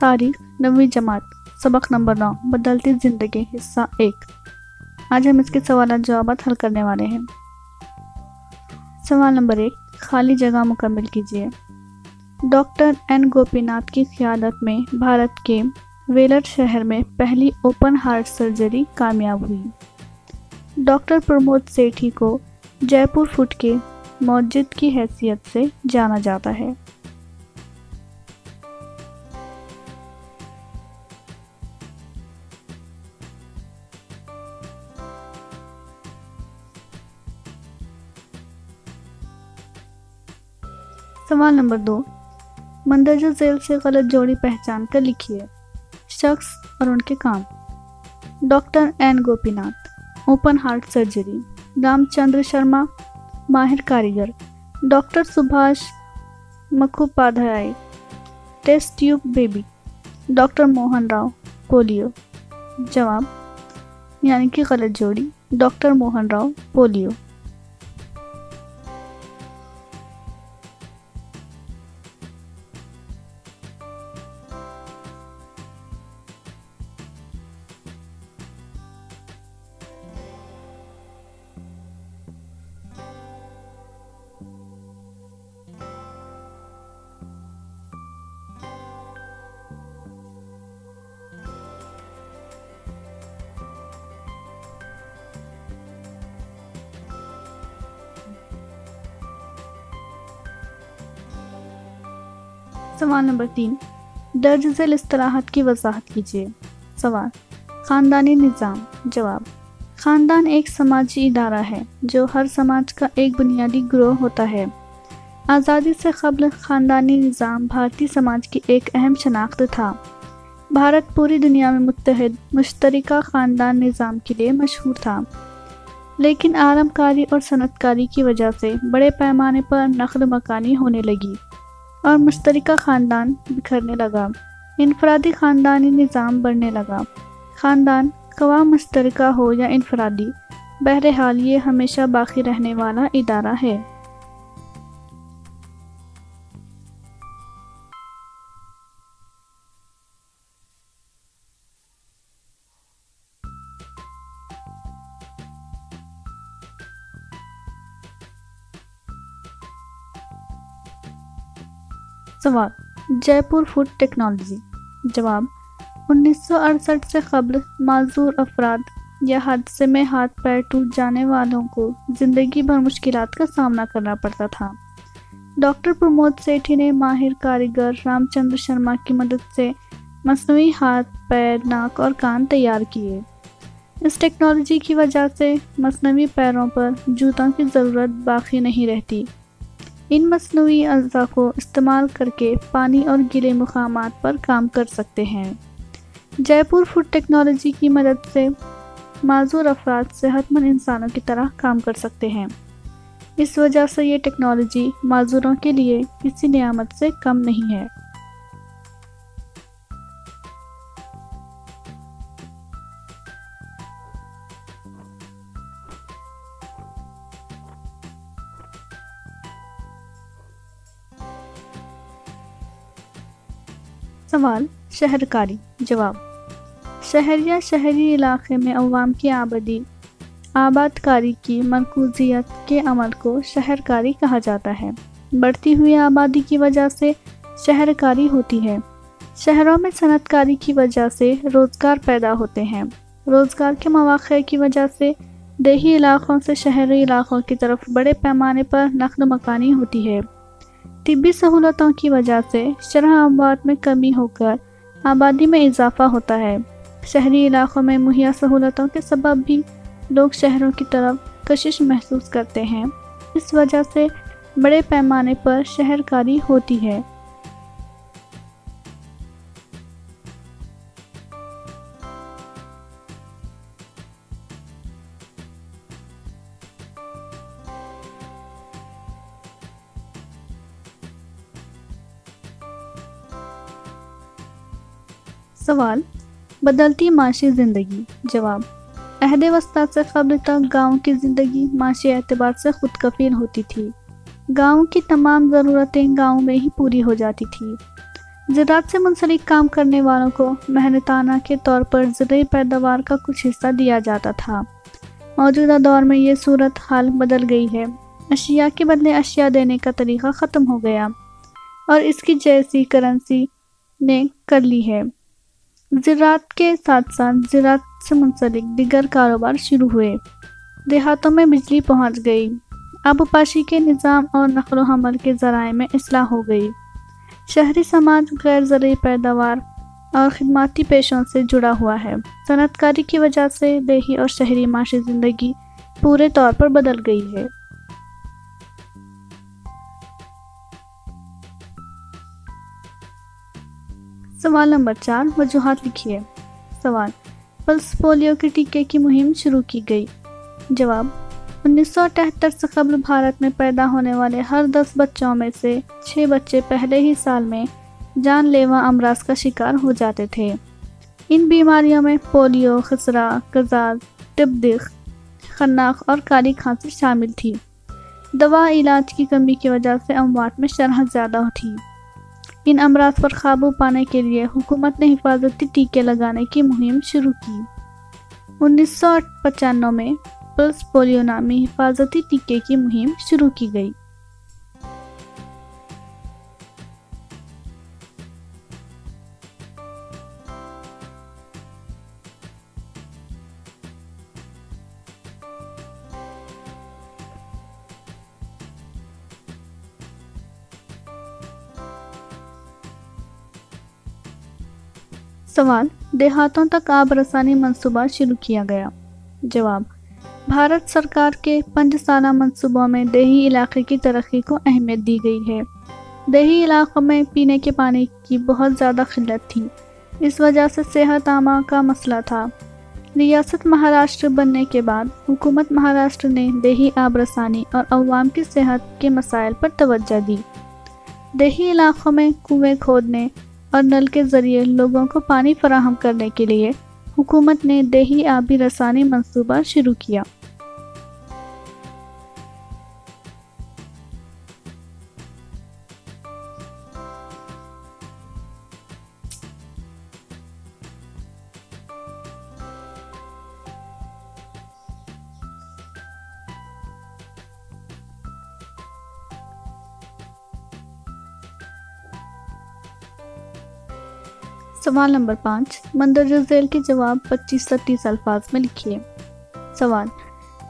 تاریخ 9ویں جماعت سبق نمبر 9 بدلتی زندگی حصہ 1۔ آج ہم اس کے سوالات جوابات حل کرنے والے ہیں۔ سوال نمبر 1، خالی جگہ مکمل کیجیے۔ ڈاکٹر این گوپی ناتھ کی قیادت میں بھارت کے ویلر شہر میں پہلی اوپن ہارٹ سرجری کامیاب ہوئی۔ ڈاکٹر پرمود سیٹھی کو جے پور فٹ کے معجزہ کی حیثیت سے جانا جاتا ہے۔ سوال نمبر 2، مندرجہ ذیل سے غلط جوڑی پہچان کر لکھیے۔ شخص اور ان کے کام: doctor N Gopinath, open heart surgery. Ram Chandra Sharma, ماہر کاریگر۔ ڈاکٹر سبھاش Mukhopadhyay, test tube baby. Doctor Mohan Rao, polio. جواب یعنی کہ غلط جوڑی، ڈاکٹر موہن راؤ، پولیو۔ سوال نمبر 3، درج ذیل اصطلاحات کی وضاحت کیجیے۔ سوال: خاندانی نظام۔ جواب: خاندان ایک سماجی ادارہ ہے جو ہر سماج کا ایک بنیادی گروہ ہوتا ہے۔ آزادی سے قبل خاندانی نظام بھارتی سماج کی ایک اہم شناخت تھا۔ بھارت پوری دنیا میں متحد مشترکہ خاندان نظام کے لیے مشہور تھا، لیکن عالم کاری اور صنعت کاری کی وجہ سے بڑے پیمانے پر نقل مکانی ہونے لگی اور مشترکہ خاندان بکھرنے لگا۔ انفرادی خاندانی نظام بڑھنے لگا۔ خاندان خواہ مشترکہ ہو یا انفرادی، بہرحال یہ ہمیشہ باقی رہنے والا ادارہ ہے۔ سوال: جے پور فوڈ ٹیکنالوجی۔ جواب: 1968 سے قبل معذور افراد یا حادثے میں ہاتھ پیر ٹوٹ جانے والوں کو زندگی بھر مشکلات کا سامنا کرنا پڑتا تھا۔ ڈاکٹر پرمود سیٹھی نے ماہر کاریگر رام چندر شرما کی مدد سے مصنوعی ہاتھ، پیر، ناک اور کان تیار کیے۔ اس ٹیکنالوجی کی وجہ سے مصنوعی پیروں پر جوتوں کی ضرورت باقی نہیں رہتی۔ ان مصنوعی اعضاء کو استعمال کر کے پانی اور گیلے مقامات پر کام کر سکتے ہیں۔ جے پور فوڈ ٹیکنالوجی کی مدد سے معذور افراد صحت مند انسانوں کی طرح کام کر سکتے ہیں۔ اس وجہ سے یہ ٹیکنالوجی معذوروں کے لیے کسی نعمت سے کم نہیں ہے۔ سوال: شہرکاری۔ جواب: شہر یا شہری علاقے میں عوام کی آباد کاری کی مرکوزیت کے عمل کو شہرکاری کہا جاتا ہے۔ بڑھتی ہوئی آبادی کی وجہ سے شہرکاری ہوتی ہے۔ شہروں میں صنعت کاری کی وجہ سے روزگار پیدا ہوتے ہیں۔ روزگار کے مواقع کی وجہ سے دیہی علاقوں سے شہری علاقوں کی طرف بڑے پیمانے پر نقل مکانی ہوتی ہے۔ طبی سہولتوں کی وجہ سے شرح آباد میں کمی ہو کر آبادی میں اضافہ ہوتا ہے۔ شہری علاقوں میں مہیا سہولتوں کے سبب بھی لوگ شہروں کی طرف کشش محسوس کرتے ہیں۔ اس وجہ سے بڑے پیمانے پر شہرکاری ہوتی ہے۔ سوال: بدلتی معاشی زندگی۔ جواب: عہد وسطیٰ سے قبل تک گاؤں کی زندگی معاشی اعتبار سے خود کفیل ہوتی تھی۔ گاؤں کی تمام ضرورتیں گاؤں میں ہی پوری ہو جاتی تھی۔ زراعت سے منسلک کام کرنے والوں کو محنتانہ کے طور پر زرعی پیداوار کا کچھ حصہ دیا جاتا تھا۔ موجودہ دور میں یہ صورت حال بدل گئی ہے۔ اشیاء کے بدلے اشیاء دینے کا طریقہ ختم ہو گیا اور اس کی جیسی کرنسی نے کر لی ہے۔ زراعت کے ساتھ ساتھ زراعت سے منسلک دیگر کاروبار شروع ہوئے۔ دیہاتوں میں بجلی پہنچ گئی، آبپاشی کے نظام اور نقل و حمل کے ذرائع میں اصلاح ہو گئی۔ شہری سماج غیر زرعی پیداوار اور خدماتی پیشوں سے جڑا ہوا ہے۔ صنعت کاری کی وجہ سے دیہی اور شہری معاشی زندگی پورے طور پر بدل گئی ہے۔ سوال نمبر 4، وجوہات لکھیے۔ سوال: پلس پولیو کے ٹیکے کی مہم شروع کی گئی۔ جواب: 1978 سے قبل بھارت میں پیدا ہونے والے ہر 10 بچوں میں سے 6 بچے پہلے ہی سال میں جان لیوا امراض کا شکار ہو جاتے تھے۔ ان بیماریوں میں پولیو، خسرہ، قزاز، ٹپ، خناق اور کالی کھانسی شامل تھی۔ دوا علاج کی کمی کی وجہ سے اموات میں شرح زیادہ تھی۔ ان امراض پر قابو پانے کے لیے حکومت نے حفاظتی ٹیکے لگانے کی مہم شروع کی۔ 1995 میں پلس پولیو نامی حفاظتی ٹیکے کی مہم شروع کی گئی۔ سوال: دیہاتوں تک آب رسانی منصوبہ شروع کیا گیا۔ جواب: بھارت سرکار کے 5 سالہ منصوبوں میں دیہی علاقے کی ترقی کو اہمیت دی گئی ہے۔ دیہی علاقوں میں پینے کے پانی کی بہت زیادہ قلت تھی، اس وجہ سے صحت عامہ کا مسئلہ تھا۔ ریاست مہاراشٹر بننے کے بعد حکومت مہاراشٹر نے دیہی آب رسانی اور عوام کی صحت کے مسائل پر توجہ دی۔ دیہی علاقوں میں کنویں کھودنے اور نل کے ذریعے لوگوں کو پانی فراہم کرنے کے لیے حکومت نے دیہی آبی رسانی منصوبہ شروع کیا۔ سوال نمبر 5، مندرجہ ذیل کے جواب 25 سے 30 الفاظ میں لکھیے۔ سوال: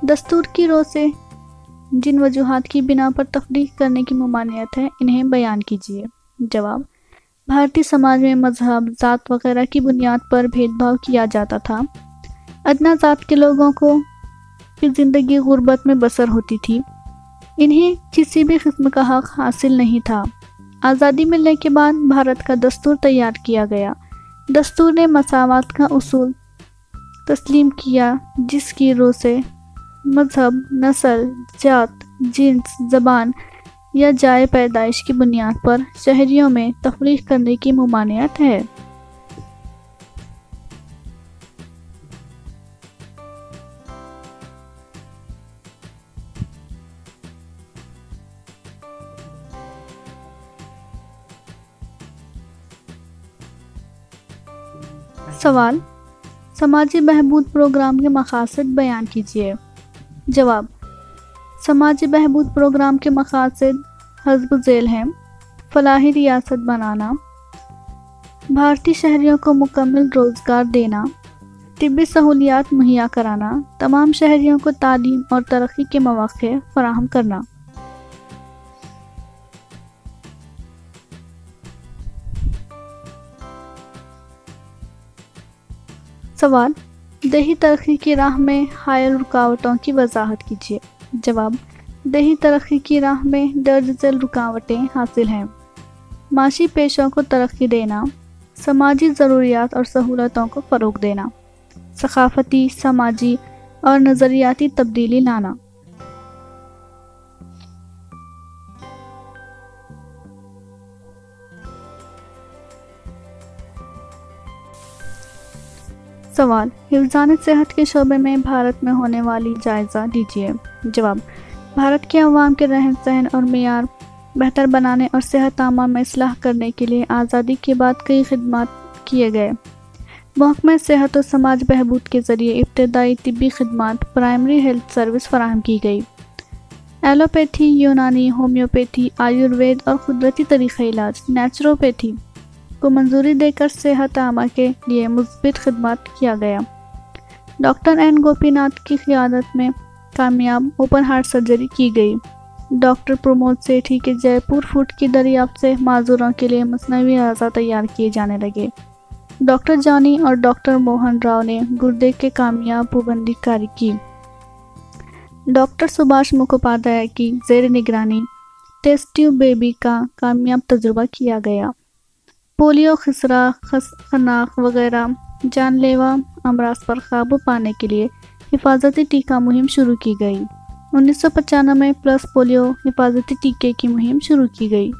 دستور کی رو سے جن وجوہات کی بنا پر تفریق کرنے کی ممانعت ہے انہیں بیان کیجیے۔ جواب: بھارتی سماج میں مذہب، ذات وغیرہ کی بنیاد پر بھید بھاؤ کیا جاتا تھا۔ ادنا ذات کے لوگوں کی زندگی غربت میں بسر ہوتی تھی۔ انہیں کسی بھی قسم کا حق حاصل نہیں تھا۔ آزادی ملنے کے بعد بھارت کا دستور تیار کیا گیا۔ دستور نے مساوات کا اصول تسلیم کیا، جس کی رو سے مذہب، نسل، ذات، جنس، زبان یا جائے پیدائش کی بنیاد پر شہریوں میں تفریق کرنے کی ممانعت ہے۔ سوال: سماجی بہبود پروگرام کے مقاصد بیان کیجیے۔ جواب: سماجی بہبود پروگرام کے مقاصد حسب ذیل ہیں: فلاحی ریاست بنانا، بھارتی شہریوں کو مکمل روزگار دینا، طبی سہولیات مہیا کرانا، تمام شہریوں کو تعلیم اور ترقی کے مواقع فراہم کرنا۔ سوال: دیہی ترقی کی راہ میں حائل رکاوٹوں کی وضاحت کیجیے۔ جواب: دیہی ترقی کی راہ میں درج ذیل رکاوٹیں حاصل ہیں: معاشی پیشوں کو ترقی دینا، سماجی ضروریات اور سہولتوں کو فروغ دینا، ثقافتی، سماجی اور نظریاتی تبدیلی لانا۔ سوال: حفظان صحت کے شعبے میں بھارت میں ہونے والی جائزہ لیجیے۔ جواب: بھارت کے عوام کے رہن سہن اور معیار بہتر بنانے اور صحت عامہ میں اصلاح کرنے کے لیے آزادی کے بعد کئی خدمات کیے گئے۔ محکمہ صحت و سماج بہبود کے ذریعے ابتدائی طبی خدمات پرائمری ہیلتھ سروس فراہم کی گئی۔ ایلوپیتھی، یونانی، ہومیوپیتھی، آیوروید اور قدرتی طریقہ علاج نیچروپیتھی کو منظوری دے کر صحت عامہ کے لیے مثبت خدمات کیا گیا۔ ڈاکٹر این گوپی ناتھ کی قیادت میں کامیاب اوپن ہارٹ سرجری کی گئی۔ ڈاکٹر پرمود سیٹھی کے جے پور فوڈ کی دریافت سے معذوروں کے لیے مصنوعی اعضاء تیار کیے جانے لگے۔ ڈاکٹر جانی اور ڈاکٹر موہن راؤ نے گردے کے کامیاب پابندی کاری کی۔ ڈاکٹر سبھاش مکھوپادھیائے کی زیر نگرانی ٹیسٹ ٹیوب بیبی کا کامیاب تجربہ کیا گیا۔ پولیو، خسرہ، خناق وغیرہ جان لیوا امراض پر قابو پانے کے لیے حفاظتی ٹیکہ مہم شروع کی گئی۔ 1995 میں پلس پولیو حفاظتی ٹیکے کی مہم شروع کی گئی۔